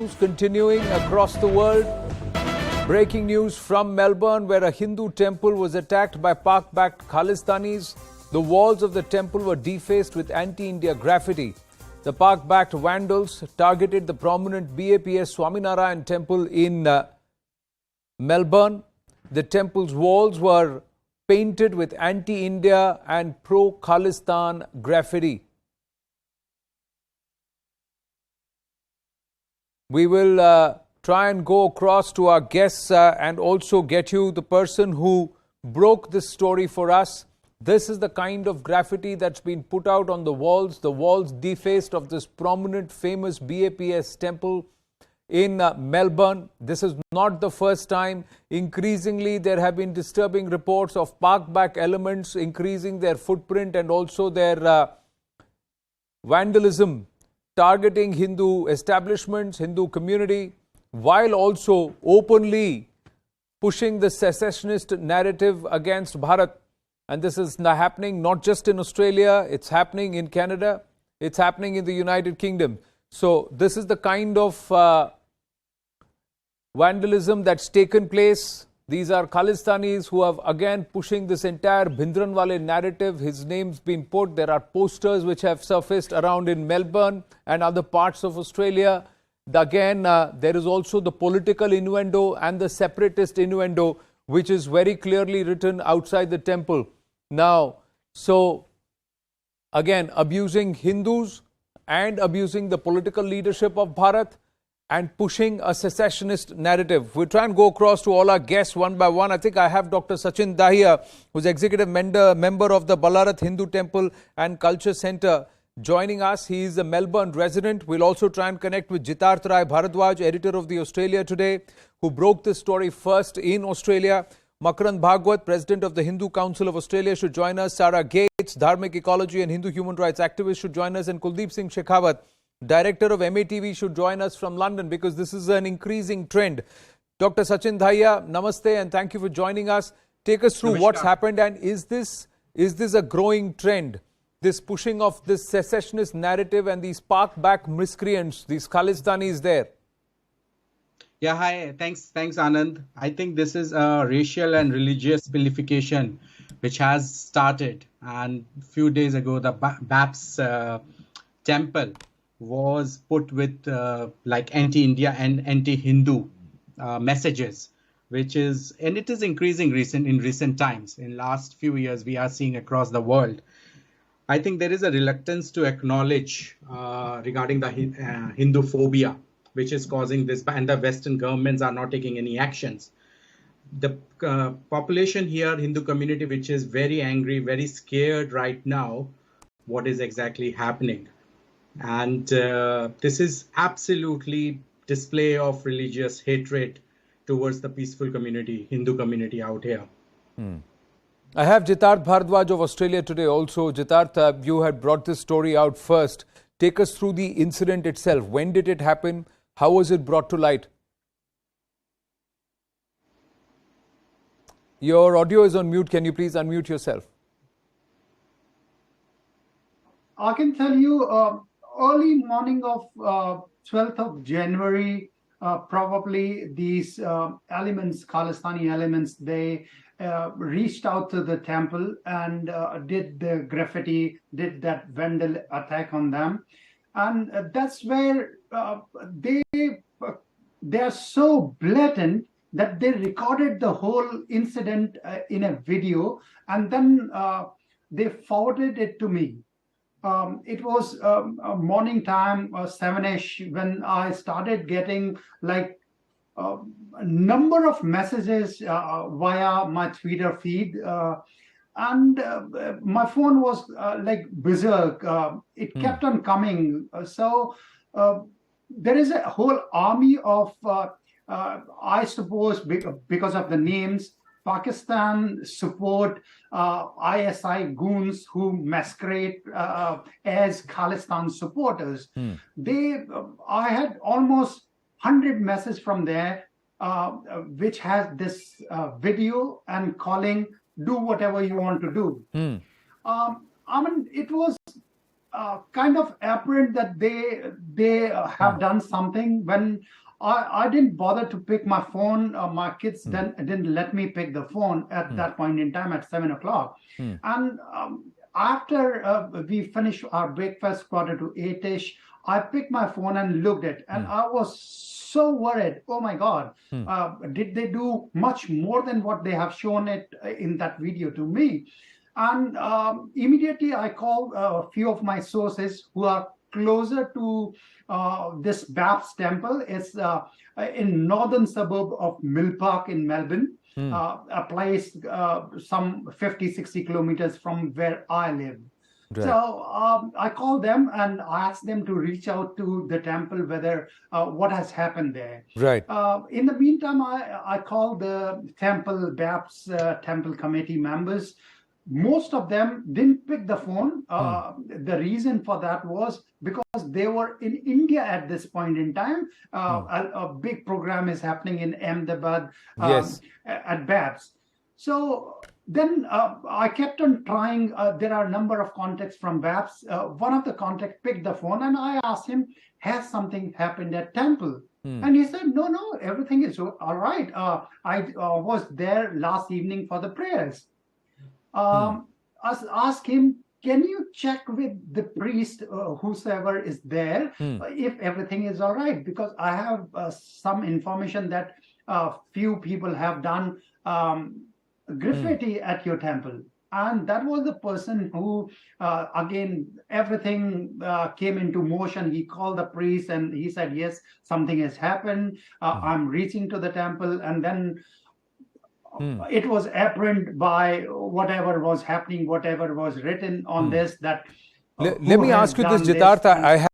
Continuing across the world, breaking news from Melbourne, where a Hindu temple was attacked by Pak-backed Khalistanis. The walls of the temple were defaced with anti-India graffiti. The Pak-backed vandals targeted the prominent BAPS Swaminarayan temple in Melbourne. The temple's walls were painted with anti-India and pro-Khalistan graffiti. We will try and go across to our guests and also get you the person who broke this story for us. This is the kind of graffiti that's been put out on the walls defaced of this prominent famous BAPS temple in Melbourne. This is not the first time. Increasingly, there have been disturbing reports of Pak-backed elements increasing their footprint and also their vandalism, targeting Hindu establishments, Hindu community, while also openly pushing the secessionist narrative against Bharat. And this is happening not just in Australia, it's happening in Canada, it's happening in the United Kingdom. So this is the kind of vandalism that's taken place. These are Khalistanis who have again pushing this entire Bhindranwale narrative. His name's been put. There are posters which have surfaced around in Melbourne and other parts of Australia. Again, there is also the political innuendo and the separatist innuendo, which is very clearly written outside the temple. Now, so again, abusing Hindus and abusing the political leadership of Bharat and pushing a secessionist narrative. We'll try and go across to all our guests one by one. I think I have Dr. Sachin Dahiya, who's executive member of the Ballarat Hindu Temple and Culture Centre, joining us. He is a Melbourne resident. We'll also try and connect with Jitarth Rai Bharadwaj, editor of the Australia Today, who broke this story first in Australia. Makarand Bhagwat, president of the Hindu Council of Australia, should join us. Sarah Gates, Dharmic Ecology and Hindu Human Rights activist, should join us. And Kuldeep Singh Shekhawat, director of MATV, should join us from London, because this is an increasing trend. Dr. Sachin Dahiya, namaste and thank you for joining us. Take us through what's happened, and is this a growing trend? This pushing of this secessionist narrative and these Pak-backed miscreants, these Khalistanis there? Yeah, hi. Thanks, Anand. I think this is a racial and religious vilification which has started. And a few days ago, the BAPS temple was put with like anti-India and anti-Hindu messages, it is increasing in recent times. In last few years, we are seeing across the world. I think there is a reluctance to acknowledge regarding the Hindu phobia, which is causing this, and the Western governments are not taking any actions. The population here, Hindu community, which is very angry, very scared right now, what is exactly happening. And this is absolutely display of religious hatred towards the peaceful community, Hindu community out here. I have Jitarth Bharadwaj of Australia Today also. Jitarth, you had brought this story out first. Take us through the incident itself. When did it happen? How was it brought to light? Your audio is on mute. Can you please unmute yourself? I can tell you early morning of 12th of January, probably these elements, Khalistani elements, they reached out to the temple and did the graffiti, did that vandal attack on them. And that's where they are so blatant that they recorded the whole incident in a video, and then they forwarded it to me. It was morning time, 7ish, when I started getting like a number of messages via my Twitter feed. And my phone was like berserk. It kept on coming. So there is a whole army of, I suppose, because of the names, Pakistan support ISI goons who masquerade as Khalistan supporters. I had almost 100 messages from there, which has this video and calling, do whatever you want to do. I mean, it was kind of apparent that they have done something. When I didn't bother to pick my phone, my kids didn't let me pick the phone at that point in time at 7 o'clock. And after we finished our breakfast, 7:45, I picked my phone and looked at it, and I was so worried. Oh my God, did they do much more than what they have shown it in that video to me? And immediately I called a few of my sources who are closer to this Babs temple. It's in northern suburb of Mill Park in Melbourne, a place some 50-60 kilometers from where I live. Right. So I called them and asked them to reach out to the temple, whether what has happened there. Right. In the meantime, I called the temple, Babs temple committee members. Most of them didn't pick the phone. The reason for that was because they were in India at this point in time. A big program is happening in Ahmedabad Yes. at Babs. So then I kept on trying. There are a number of contacts from Babs. One of the contacts picked the phone and I asked him, has something happened at temple? And he said, no, everything is all right. I was there last evening for the prayers. Ask him, can you check with the priest, whosoever is there, if everything is all right? Because I have some information that few people have done graffiti at your temple. And that was the person who, again, everything came into motion. He called the priest and he said, yes, something has happened. I'm reaching to the temple. And then it was apparent by whatever was happening, whatever was written on this, that Let me ask you this, Jitarth. I have